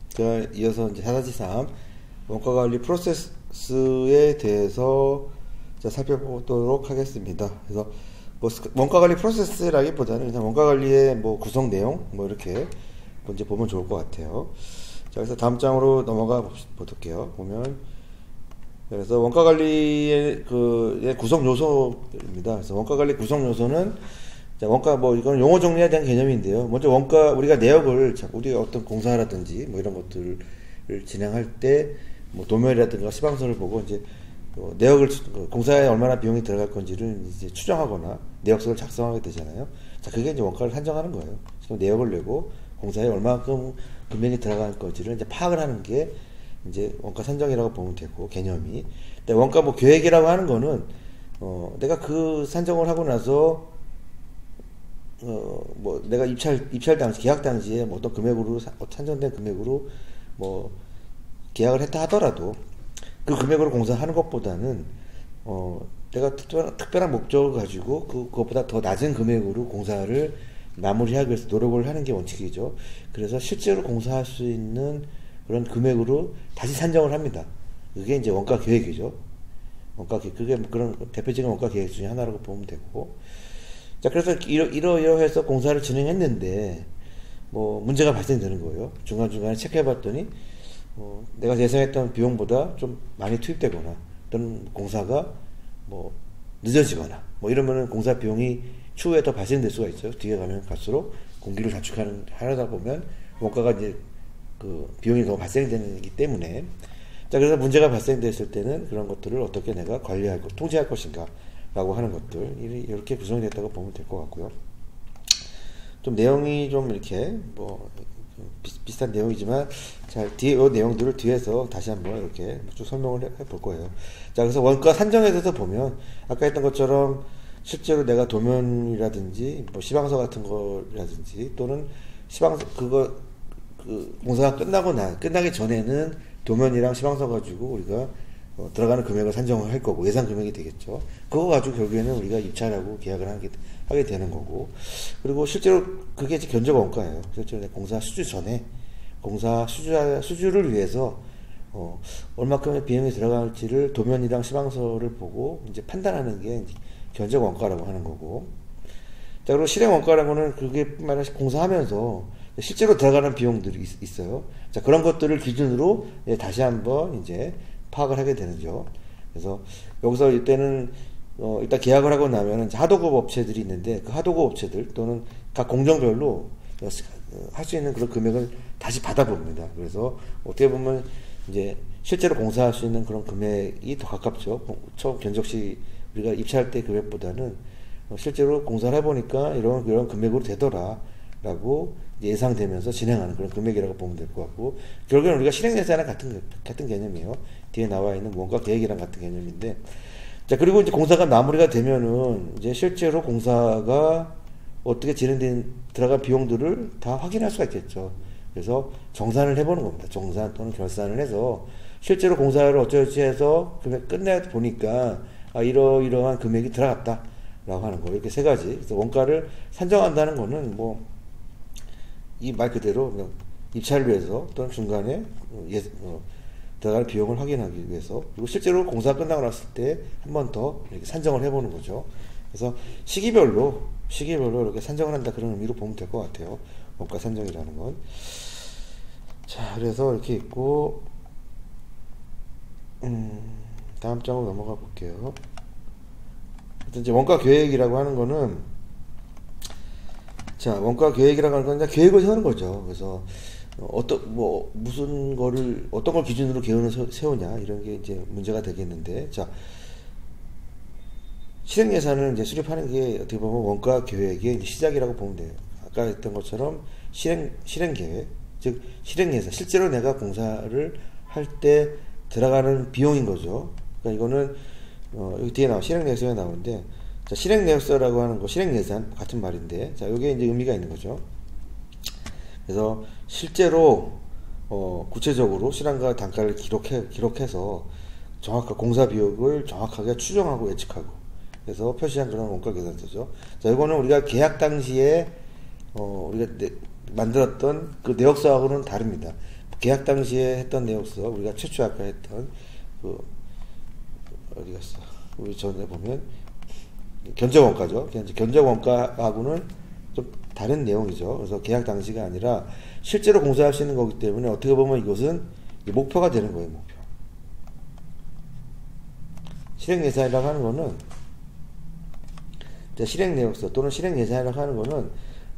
자, 이어서 이제 4-3 원가관리 프로세스에 대해서 자, 살펴보도록 하겠습니다. 그래서 뭐 원가관리 프로세스라기보다는 그냥 원가관리의 뭐 구성 내용 뭐 이렇게 먼저 보면 좋을 것 같아요. 자, 그래서 다음 장으로 넘어가 볼게요. 보면 그래서 원가관리의 그 구성 요소입니다. 그래서 원가관리 구성 요소는 자, 원가 뭐 이건 용어 정리에 대한 개념인데요. 먼저 원가 우리가 내역을 우리가 어떤 공사라든지 뭐 이런 것들을 진행할 때 뭐 도면이라든가 시방서를 보고 이제 내역을 공사에 얼마나 비용이 들어갈 건지를 이제 추정하거나 내역서를 작성하게 되잖아요. 자, 그게 이제 원가를 산정하는 거예요. 지금 내역을 내고 공사에 얼마큼 금액이 들어갈 건지를 이제 파악을 하는 게 이제 원가 산정이라고 보면 되고 개념이. 근데 원가 뭐 계획이라고 하는 거는 내가 그 산정을 하고 나서 뭐 내가 입찰 당시 계약 당시에 뭐 어떤 금액으로 산정된 금액으로 뭐 계약을 했다 하더라도 그 금액으로 공사하는 것보다는 내가 특별한 목적을 가지고 그것보다 더 낮은 금액으로 공사를 마무리하기 위해서 노력을 하는 게 원칙이죠. 그래서 실제로 공사할 수 있는 그런 금액으로 다시 산정을 합니다. 그게 이제 원가 계획이죠. 그게 그런 대표적인 원가 계획 중에 하나라고 보면 되고. 자, 그래서 이러해서 공사를 진행했는데 뭐 문제가 발생되는 거예요. 중간중간에 체크해 봤더니 내가 예상했던 비용보다 좀 많이 투입되거나 또는 공사가 뭐 늦어지거나 뭐 이러면은 공사 비용이 추후에 더 발생될 수가 있어요. 뒤에 가면 갈수록 공기를 하려다 보면 원가가 이제 그 비용이 더 발생되기 때문에. 자, 그래서 문제가 발생됐을 때는 그런 것들을 어떻게 내가 관리할 통제할 것인가 라고 하는 것들 이렇게 구성이 됐다고 보면 될 것 같고요. 좀 내용이 좀 이렇게 뭐 비슷한 내용이지만 잘 뒤에 이 내용들을 뒤에서 다시 한번 이렇게 쭉 설명을 해볼 거예요. 자, 그래서 원가 산정에 대해서 보면 아까 했던 것처럼 실제로 내가 도면이라든지 뭐 시방서 같은 거라든지 또는 시방서 공사가 끝나기 전에는 도면이랑 시방서 가지고 우리가 들어가는 금액을 산정을 할 거고 예상 금액이 되겠죠. 그거 가지고 결국에는 우리가 입찰하고 계약을 하게 되는 거고. 그리고 실제로 그게 이제 견적 원가예요. 실제로 공사 수주 전에 공사 수주를 위해서 얼마큼의 비용이 들어갈지를 도면이랑 시방서를 보고 이제 판단하는 게 이제 견적 원가라고 하는 거고. 자, 그리고 실행 원가라는 거는 그게 말하 공사하면서 실제로 들어가는 비용들이 있어요. 자, 그런 것들을 기준으로 다시 한번 이제 파악을 하게 되는죠. 그래서 여기서 이때는 일단 계약을 하고 나면 하도급 업체들이 있는데 그 하도급 업체들 또는 각 공정별로 할 수 있는 그런 금액을 다시 받아봅니다. 그래서 어떻게 보면 이제 실제로 공사할 수 있는 그런 금액이 더 가깝죠. 처음 견적시 우리가 입찰할 때 금액보다는 실제로 공사를 해보니까 이런 금액으로 되더라라고 예상되면서 진행하는 그런 금액이라고 보면 될 것 같고, 결국에는 우리가 실행예산이랑 같은 개념이에요. 뒤에 나와 있는 원가 계획이랑 같은 개념인데. 자, 그리고 이제 공사가 마무리가 되면은 이제 실제로 공사가 어떻게 들어간 비용들을 다 확인할 수가 있겠죠. 그래서 정산을 해보는 겁니다. 정산 또는 결산을 해서 실제로 공사를 어쩌지 해서 금액 끝내 보니까 이러한 금액이 들어갔다라고 하는 거. 이렇게 세 가지. 그래서 원가를 산정한다는 거는 뭐 이 말 그대로 입찰을 위해서 또는 중간에 들어갈 비용을 확인하기 위해서, 그리고 실제로 공사가 끝나고 났을 때 한 번 더 이렇게 산정을 해보는 거죠. 그래서 시기별로 이렇게 산정을 한다, 그런 의미로 보면 될 것 같아요. 원가 산정이라는 건. 자, 그래서 이렇게 있고, 다음 장으로 넘어가 볼게요. 이제 원가 계획이라고 하는 거는, 자, 원가 계획이라고 하는 건 그냥 계획을 세우는 거죠. 그래서 어떤 걸 기준으로 계획을 세우냐, 이런 게 이제 문제가 되겠는데, 자, 실행 예산을 이제 수립하는 게 어떻게 보면 원가 계획의 시작이라고 보면 돼요. 아까 했던 것처럼 실행 계획, 즉 실행 예산, 실제로 내가 공사를 할 때 들어가는 비용인 거죠. 그러니까 이거는 여기 뒤에 실행 내역서에 나오는데, 자, 실행 내역서라고 하는 거, 실행 예산 같은 말인데, 자, 이게 이제 의미가 있는 거죠. 그래서 실제로 구체적으로 실행과 단가를 기록해서 정확한 공사 비용을 정확하게 추정하고 예측하고, 그래서 표시한 그런 원가 계산서죠. 자, 이거는 우리가 계약 당시에 우리가 만들었던 그 내역서하고는 다릅니다. 계약 당시에 했던 내역서, 우리가 최초 아까 했던 그 어디 갔어? 우리 전에 보면 견적원가죠. 견적원가하고는 좀 다른 내용이죠. 그래서 계약 당시가 아니라 실제로 공사할 수 있는 거기 때문에 어떻게 보면 이것은 목표가 되는 거예요. 목표. 실행예산이라고 하는 거는 실행내역서 또는 실행예산이라고 하는 거는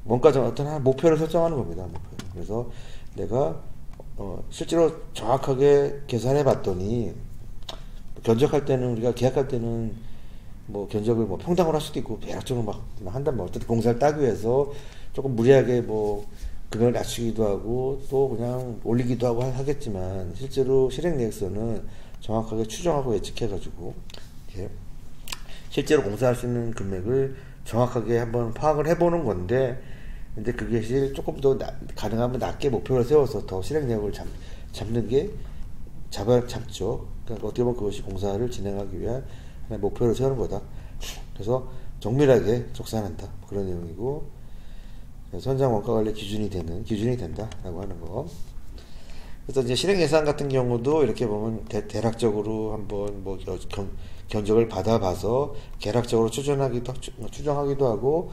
원가정 어떤 한 목표를 설정하는 겁니다. 목표. 그래서 내가 실제로 정확하게 계산해 봤더니 견적할 때는 우리가 계약할 때는 뭐 견적을 뭐 평당으로 할 수도 있고 대략적으로 막 한다면 어쨌든 공사를 따기 위해서 조금 무리하게 뭐 금액을 낮추기도 하고 또 그냥 올리기도 하고 하겠지만 실제로 실행계획서는 정확하게 추정하고 예측해가지고 실제로 공사할 수 있는 금액을 정확하게 한번 파악을 해보는 건데 근데 그게 조금 더 가능하면 낮게 목표를 세워서 더 실행력을 잡는 게 잡죠. 그러니까 어떻게 보면 그것이 공사를 진행하기 위한 목표를 세우는 거다. 그래서 정밀하게 적산한다. 그런 내용이고 현장 원가 관리 기준이 된다라고 하는 거. 그래서 이제 실행 예산 같은 경우도 이렇게 보면 대략적으로 한번 뭐 견적을 받아봐서 계략적으로 추정하기도 하고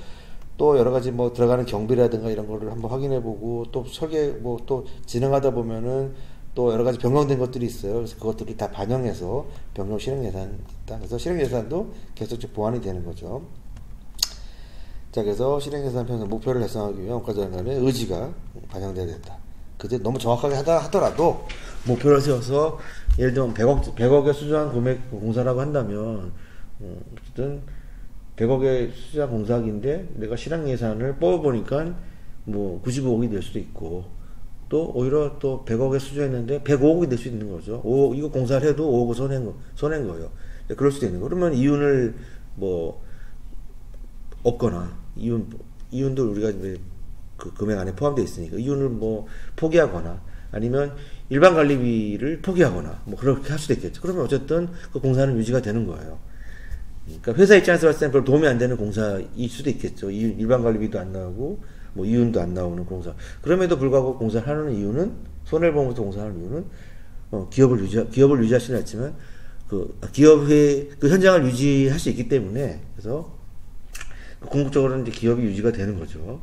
또 여러 가지 뭐 들어가는 경비라든가 이런 거를 한번 확인해보고 또 설계 뭐 또 진행하다 보면은 또 여러 가지 변경된 것들이 있어요. 그래서 그것들을 다 반영해서 변경 실행 예산이 있다. 그래서 실행 예산도 계속 보완이 되는 거죠. 자, 그래서 실행 예산 편성 목표를 달성하기 위한 원가정간의 의지가 반영돼야 된다. 그때 너무 정확하게 하더라도 목표를 세워서 예를 들면 100억에 수주한 금액 공사라고 한다면 어쨌든 100억에 수주한 공사기인데 내가 실행 예산을 뽑아보니까 뭐 95억이 될 수도 있고 또 오히려 또 100억에 수주했는데 105억이 될 수 있는 거죠. 이거 공사를 해도 5억을 손해인 거예요. 그럴 수도 있는 거. 그러면 이윤을 뭐 없거나 이윤도 우리가 이제 그 금액 안에 포함되어 있으니까 이윤을 뭐 포기하거나 아니면 일반 관리비를 포기하거나 뭐 그렇게 할 수도 있겠죠. 그러면 어쨌든 그 공사는 유지가 되는 거예요. 그러니까 회사 입장에서 봤을 때는 별로 도움이 안 되는 공사일 수도 있겠죠. 일반 관리비도 안 나오고 뭐 이윤도 안 나오는 공사. 그럼에도 불구하고 공사를 하는 이유는 손해를 보면서 공사하는 이유는 기업을 유지할 수는 있지만 그 기업의 그 현장을 유지할 수 있기 때문에 그래서 궁극적으로는 이제 기업이 유지가 되는 거죠.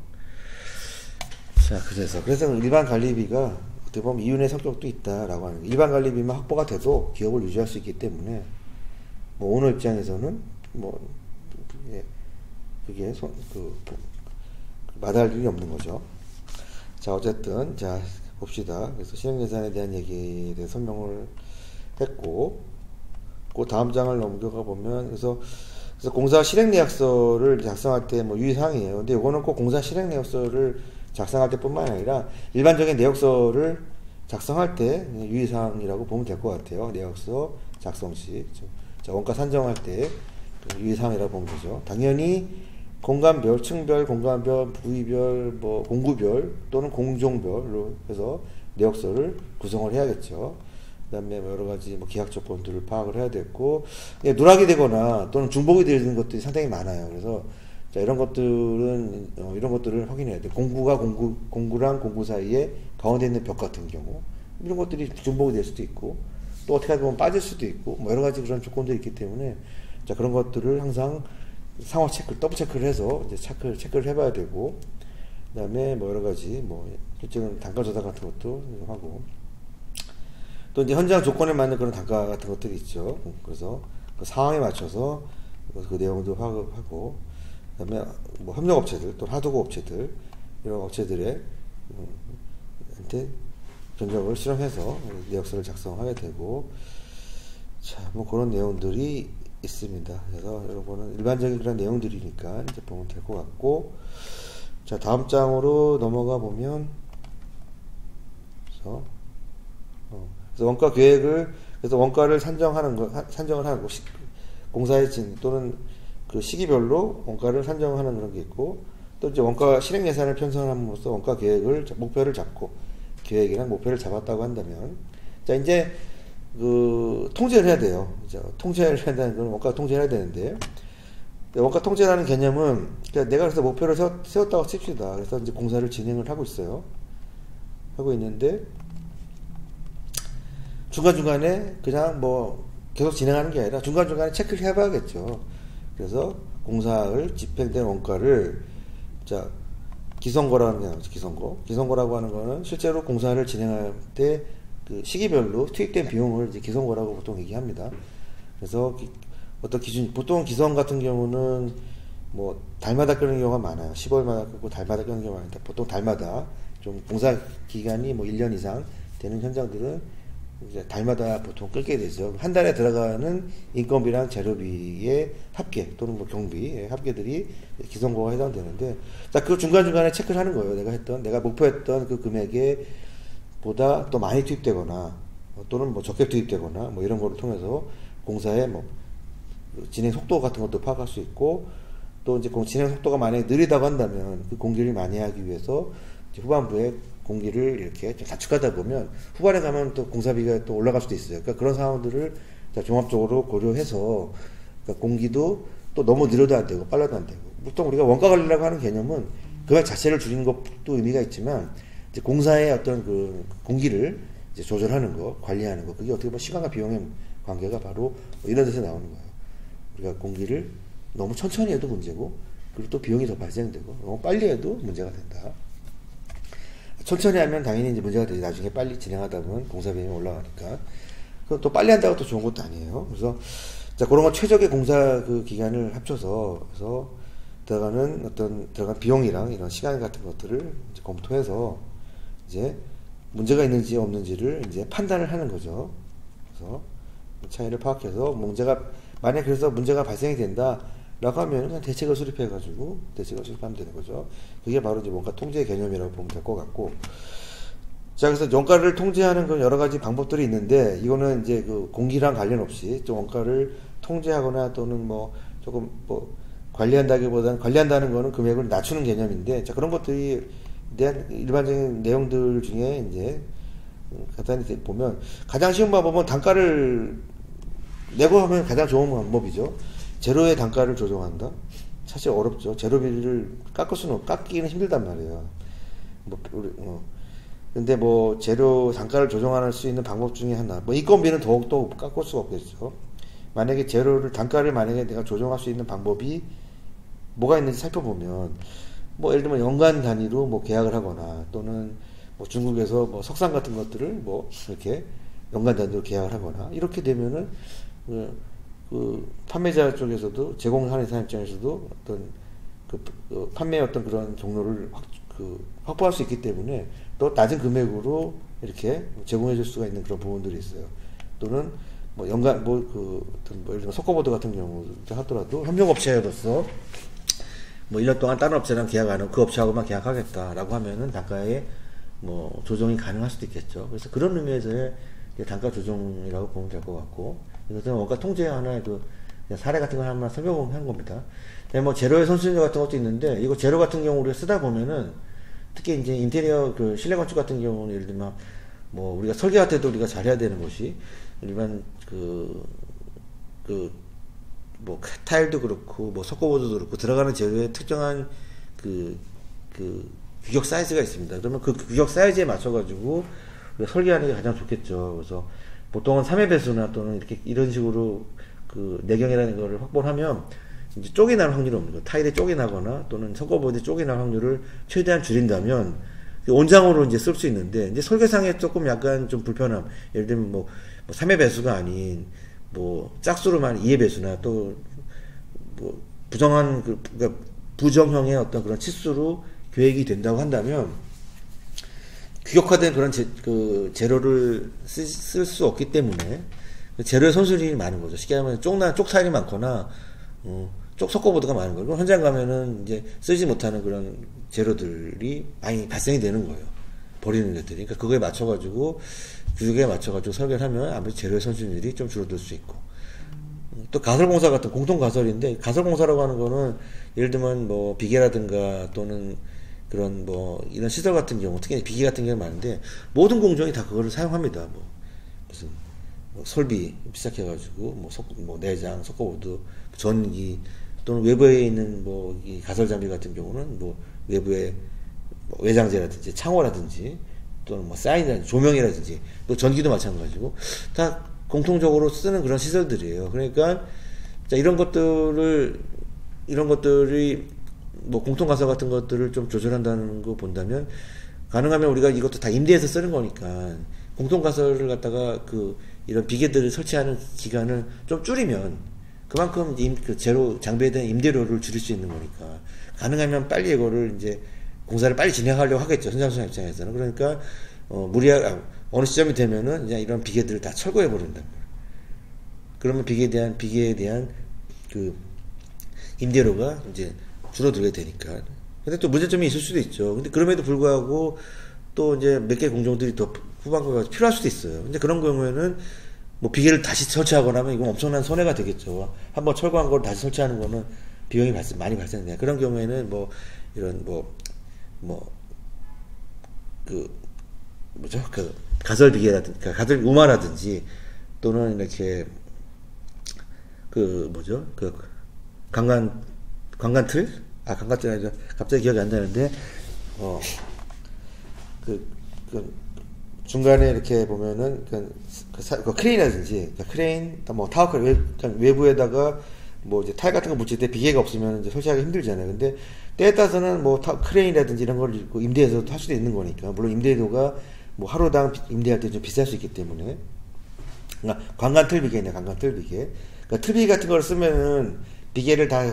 자, 그래서 일반 관리비가 어떻게 보면 이윤의 성격도 있다라고 하는 일반 관리비만 확보가 돼도 기업을 유지할 수 있기 때문에 뭐 오너 입장에서는 뭐 그게 마다할 일이 없는 거죠. 자, 어쨌든 자 봅시다. 그래서 실행예산에 대한 얘기에 대해 설명을 했고, 그 다음 장을 넘겨가 보면 그래서 공사 실행계약서를 작성할 때 뭐 유의사항이에요. 근데 이거는 꼭 공사 실행계약서를 작성할 때뿐만 아니라 일반적인 내역서를 작성할 때 유의사항이라고 보면 될 것 같아요. 내역서 작성 시 자, 원가 산정할 때 유의사항이라고 보면 되죠. 당연히 공간별, 층별, 공간별, 부위별, 뭐 공구별 또는 공종별로 해서 내역서를 구성을 해야겠죠. 그 다음에 뭐 여러 가지 뭐 계약 조건들을 파악을 해야 되고, 누락이 되거나 또는 중복이 되는 것들이 상당히 많아요. 그래서 자, 이런 것들을 확인해야 돼. 공구랑 공구 사이에 가운데 있는 벽 같은 경우 이런 것들이 중복이 될 수도 있고 또 어떻게 보면 빠질 수도 있고 뭐 여러 가지 그런 조건들이 있기 때문에 자, 그런 것들을 항상 상호 더블 체크를 해서 이제 체크를 해봐야 되고, 그 다음에 뭐 여러 가지 뭐 실제는 단가 조사 같은 것도 하고 또 이제 현장 조건에 맞는 그런 단가 같은 것들이 있죠. 그래서 그 상황에 맞춰서 그 내용도 하고, 그 다음에 뭐 협력업체들 또 하도급 업체들 이런 업체들의 한테 견적을 실험해서 내역서를 작성하게 되고, 자, 뭐 그런 내용들이 있습니다. 그래서 여러분은 일반적인 그런 내용들이니까 이제 보면 될 것 같고, 자, 다음 장으로 넘어가 보면 그래서 원가 계획을 그래서 원가를 산정을 하고 공사의 또는 그 시기별로 원가를 산정하는 그런 게 있고, 또 이제 원가 실행 예산을 편성함으로써 원가 계획을 목표를 잡고 계획이랑 목표를 잡았다고 한다면 자, 이제 통제를 해야 돼요. 통제를 한다는 건 원가 통제를 해야 되는데 원가 통제라는 개념은 그러니까 내가 그래서 목표를 세웠다고 칩시다. 그래서 이제 공사를 진행을 하고 있어요. 하고 있는데 중간중간에 그냥 뭐 계속 진행하는 게 아니라 중간중간에 체크를 해봐야겠죠. 그래서 공사를 집행된 원가를 자 기성고라는 게 나오죠. 기성고라고 하는 거는 실제로 공사를 진행할 때 그 시기별로 투입된 비용을 이제 기성고라고 보통 얘기합니다. 그래서 어떤 기준, 보통 기성 같은 경우는 뭐 달마다 끄는 경우가 많아요. 10월마다 끄고 달마다 끄는 경우가 많은데 보통 달마다 좀 공사 기간이 뭐 1년 이상 되는 현장들은 이제 달마다 보통 끌게 되죠. 한 달에 들어가는 인건비랑 재료비의 합계 또는 뭐 경비의 합계들이 기성고가 해당되는데, 자, 그 중간중간에 체크를 하는 거예요. 내가 목표했던 그 금액에 보다 또 많이 투입되거나 또는 뭐 적게 투입되거나 뭐 이런 거를 통해서 공사의 뭐 진행 속도 같은 것도 파악할 수 있고, 또 이제 진행 속도가 만약에 느리다고 한다면 그 공기를 많이 하기 위해서 후반부에 공기를 이렇게 좀 단축하다 보면 후반에 가면 또 공사비가 또 올라갈 수도 있어요. 그러니까 그런 상황들을 종합적으로 고려해서 그러니까 공기도 또 너무 느려도 안 되고 빨라도 안 되고, 보통 우리가 원가 관리라고 하는 개념은 금액 자체를 줄이는 것도 의미가 있지만 이제 공사의 어떤 그 공기를 이제 조절하는 거, 관리하는 거, 그게 어떻게 보면 시간과 비용의 관계가 바로 이런 데서 나오는 거예요. 우리가 공기를 너무 천천히 해도 문제고, 그리고 또 비용이 더 발생되고, 너무 빨리 해도 문제가 된다. 천천히 하면 당연히 이제 문제가 되지. 나중에 빨리 진행하다 보면 공사 비용이 올라가니까. 그럼 또 빨리 한다고 또 좋은 것도 아니에요. 그래서 자, 그런 건 최적의 공사 그 기간을 합쳐서 그래서 들어간 비용이랑 이런 시간 같은 것들을 이제 검토해서 이제 문제가 있는지 없는지를 이제 판단을 하는 거죠. 그래서 차이를 파악해서 만약 그래서 문제가 발생이 된다라고 하면 그냥 대책을 수립하면 되는 거죠. 그게 바로 이제 원가 통제 개념이라고 보면 될 것 같고. 자, 그래서 원가를 통제하는 건 여러 가지 방법들이 있는데, 이거는 이제 그 공기랑 관련 없이 좀 원가를 통제하거나 또는 뭐 조금 뭐 관리한다는 거는 금액을 낮추는 개념인데, 자, 그런 것들이 대한 일반적인 내용들 중에 이제 간단히 보면 가장 쉬운 방법은 단가를 내고 하면 가장 좋은 방법이죠. 재료의 단가를 조정한다? 사실 어렵죠. 재료비를 깎기는 힘들단 말이에요. 근데 뭐 재료 단가를 조정할 수 있는 방법 중에 하나, 뭐 인건비는 더욱더 깎을 수가 없겠죠. 만약에 단가를 만약에 내가 조정할 수 있는 방법이 뭐가 있는지 살펴보면, 뭐 예를 들면 연간 단위로 뭐 계약을 하거나 또는 뭐 중국에서 뭐 석산 같은 것들을 뭐 이렇게 연간 단위로 계약을 하거나, 이렇게 되면은 그 판매자 쪽에서도, 제공하는 사람 입장에서도 어떤 그 판매의 어떤 그런 경로를 확보할 수 있기 때문에 또 낮은 금액으로 이렇게 제공해 줄 수가 있는 그런 부분들이 있어요. 또는 뭐 연간 예를 들면 석고보드 같은 경우 하더라도 협력업체로서 뭐 1년 동안 다른 업체랑 계약 안 하고 그 업체하고만 계약하겠다라고 하면은 단가에 뭐 조정이 가능할 수도 있겠죠. 그래서 그런 의미에서의 단가 조정이라고 보면 될 것 같고, 그래서 원가 통제 하나의 사례 같은 거 하나 설명한 겁니다. 뭐 재료의 선순위 같은 것도 있는데, 이거 재료 같은 경우 우리가 쓰다 보면은 특히 이제 인테리어 실내 건축 같은 경우는 예를 들면 뭐 우리가 설계할 때도 우리가 잘해야 되는 것이, 일반 뭐 타일도 그렇고 뭐 석고보드도 그렇고 들어가는 재료에 특정한 규격 사이즈가 있습니다. 그러면 그 규격 사이즈에 맞춰가지고 우리가 설계하는 게 가장 좋겠죠. 그래서 보통은 3회 배수나 또는 이런 식으로 내경이라는 거를 확보를 하면 이제 쪽이 날 확률이 없는 거예요. 타일에 쪽이 나거나 또는 석고보드에 쪽이 날 확률을 최대한 줄인다면 온장으로 이제 쓸 수 있는데, 이제 설계상에 조금 약간 좀 불편함. 예를 들면 뭐 3회 배수가 아닌 뭐 짝수로만 2회 배수나 또 뭐 그러니까 부정형의 어떤 그런 치수로 계획이 된다고 한다면 규격화된 그런 재료를 쓸 수 없기 때문에 재료의 손실이 많은 거죠. 쉽게 하면 쪽 타일이 많거나 쪽 석고보드가 많은 거예요. 그럼 현장 가면은 이제 쓰지 못하는 그런 재료들이 많이 발생이 되는 거예요. 버리는 것들이. 그러니까 그거에 맞춰가지고 규격에 맞춰가지고 설계를 하면 아무래도 재료의 손실률이 좀 줄어들 수 있고, 또 가설공사 같은 공통 가설인데, 가설공사라고 하는 거는 예를 들면 뭐 비계라든가 또는 그런 뭐 이런 시설 같은 경우, 특히 비계 같은 경우 많은데 모든 공정이 다 그거를 사용합니다. 뭐 무슨 설비 시작해가지고 뭐 내장, 석고보드, 전기, 또는 외부에 있는 뭐 이 가설 장비 같은 경우는 뭐 외부에 뭐 외장재라든지 창호라든지 또는 뭐 사인이라든지 조명이라든지 또 전기도 마찬가지고 다 공통적으로 쓰는 그런 시설들이에요. 그러니까 자, 이런 것들이 뭐 공통 가설 같은 것들을 좀 조절한다는 거 본다면 가능하면 우리가 이것도 다 임대해서 쓰는 거니까 공통 가설을 갖다가 그 이런 비계들을 설치하는 기간을 좀 줄이면 그만큼 그 제로 장비에 대한 임대료를 줄일 수 있는 거니까 가능하면 빨리 이거를 이제 공사를 빨리 진행하려고 하겠죠. 현장소장 입장에서는. 그러니까 어느 시점이 되면은 이제 이런 비계들을 다 철거해 버린다. 그러면 비계에 대한 그 임대료가 이제 줄어들게 되니까. 근데 또 문제점이 있을 수도 있죠. 근데 그럼에도 불구하고 또 이제 몇 개 공정들이 더 후반부가 필요할 수도 있어요. 근데 그런 경우에는 뭐 비계를 다시 설치하거나 하면 이건 엄청난 손해가 되겠죠. 한번 철거한 걸 다시 설치하는 거는 비용이 많이 발생돼요. 그런 경우에는 뭐 이런 그 가설 비계라든지 가설 우마라든지 또는 이렇게 그 강간틀? 강간틀 아니라 갑자기 기억이 안 나는데 중간에 이렇게 보면은 그 크레인이라든지 크레인 뭐 타워 크레인 외부에다가 뭐 이제 타일 같은 거 붙일 때 비계가 없으면 이제 설치하기 힘들잖아요. 근데 때에 따라서는 뭐 크레인이라든지 이런 걸 임대해서 할 수도 있는 거니까 물론 임대료가 뭐 하루당 임대할 때 좀 비쌀 수 있기 때문에 그러니까 관광틀 비계네 관광틀 비계. 그러니까 틀비계 같은 걸 쓰면은 비계를 다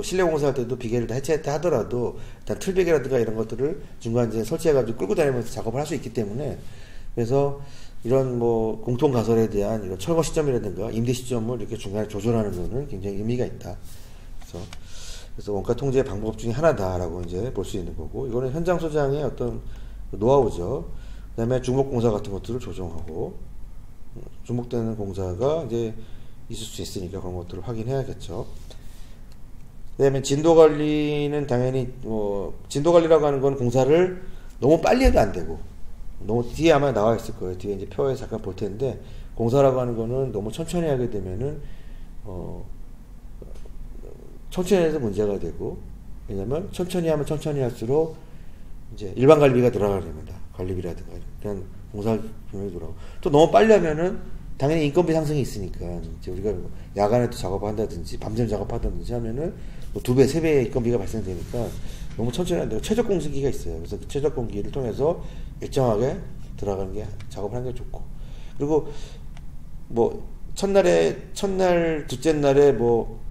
실내 공사할 때도 비계를 다 해체했다 하더라도 일단 틀비계라든가 이런 것들을 중간 이제 설치해가지고 끌고 다니면서 작업을 할 수 있기 때문에 그래서 이런 뭐 공통 가설에 대한 이런 철거 시점이라든가 임대 시점을 이렇게 중간에 조절하는 거는 굉장히 의미가 있다. 그래서 원가 통제 방법 중에 하나다라고 이제 볼 수 있는 거고 이거는 현장 소장의 어떤 노하우죠. 그다음에 중복 공사 같은 것들을 조정하고 중복되는 공사가 이제 있을 수 있으니까 그런 것들을 확인해야겠죠. 그다음에 진도 관리는 당연히 진도 관리라고 하는 건 공사를 너무 빨리 해도 안 되고 너무 뒤에 아마 나와 있을 거예요. 뒤에 이제 표에 잠깐 볼 텐데 공사라고 하는 거는 너무 천천히 하게 되면은 천천히 해서 문제가 되고 왜냐면 천천히 하면 천천히 할수록 이제 일반 관리비가 들어가게 됩니다. 관리비라든가 그냥 공사 비용이 들어가고 또 너무 빨리 하면은 당연히 인건비 상승이 있으니까 이제 우리가 야간에도 작업한다든지 밤샘 작업한다든지 하면은 뭐 2배, 3배의 인건비가 발생되니까 너무 천천히 한다고 최적 공기가 있어요. 그래서 그 최적 공기를 통해서 일정하게 들어가는 게 작업을 하는 게 좋고 그리고 뭐 첫날 둘째 날에 뭐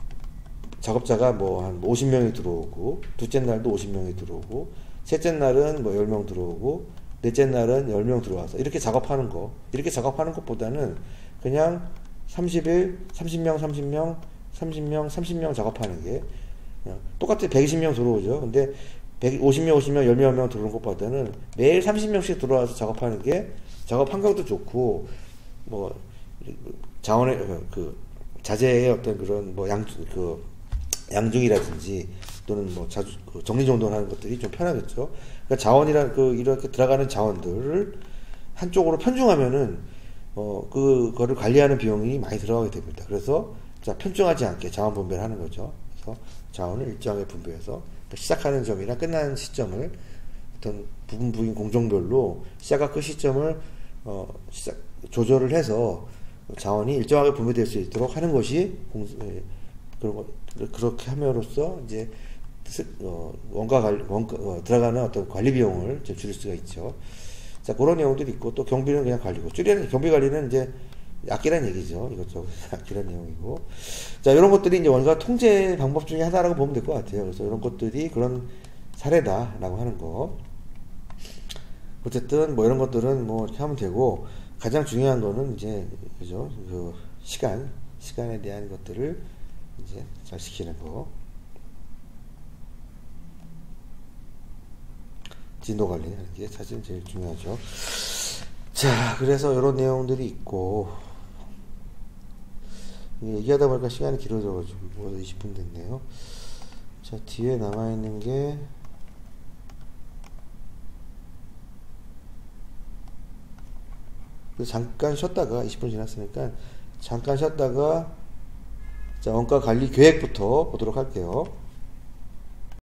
작업자가 뭐 한 50명이 들어오고 둘째 날도 50명이 들어오고 셋째 날은 뭐 10명 들어오고 넷째 날은 10명 들어와서 이렇게 작업하는 것보다는 그냥 30일 30명 30명 작업하는 게 똑같이 120명 들어오죠. 근데 50명 10명 들어오는 것보다는 매일 30명씩 들어와서 작업하는 게 작업 환경도 좋고 뭐 자원의 자재의 어떤 그런 뭐 양중이라든지 또는 뭐 정리정돈하는 것들이 좀 편하겠죠. 그러니까 자원이란 이렇게 들어가는 자원들을 한쪽으로 편중하면은 그거를 관리하는 비용이 많이 들어가게 됩니다. 그래서 편중하지 않게 자원 분배를 하는 거죠. 그래서 자원을 일정하게 분배해서 시작하는 점이나 끝나는 시점을 어떤 부분 공정별로 시작과 끝 시점을 조절을 해서 자원이 일정하게 분배될 수 있도록 하는 것이 그렇게 함으로써 이제 들어가는 어떤 관리 비용을 줄일 수가 있죠. 자, 그런 내용들이 있고, 또 경비는 그냥 관리고, 경비 관리는 이제 아끼라는 얘기죠. 이것저것 아끼라는 내용이고. 자, 이런 것들이 이제 원가 통제 방법 중에 하나라고 보면 될 것 같아요. 그래서 이런 것들이 그런 사례다라고 하는 거. 어쨌든 뭐 이런 것들은 뭐 이렇게 하면 되고, 가장 중요한 거는 이제, 그죠? 시간에 대한 것들을 이제 잘 지키는 거. 진도 관리하는 게 사실 제일 중요하죠. 자, 그래서 이런 내용들이 있고, 얘기하다 보니까 시간이 길어져가지고, 20분 됐네요. 자, 뒤에 남아있는 게, 잠깐 쉬었다가, 20분 지났으니까, 잠깐 쉬었다가, 자, 원가 관리 계획부터 보도록 할게요.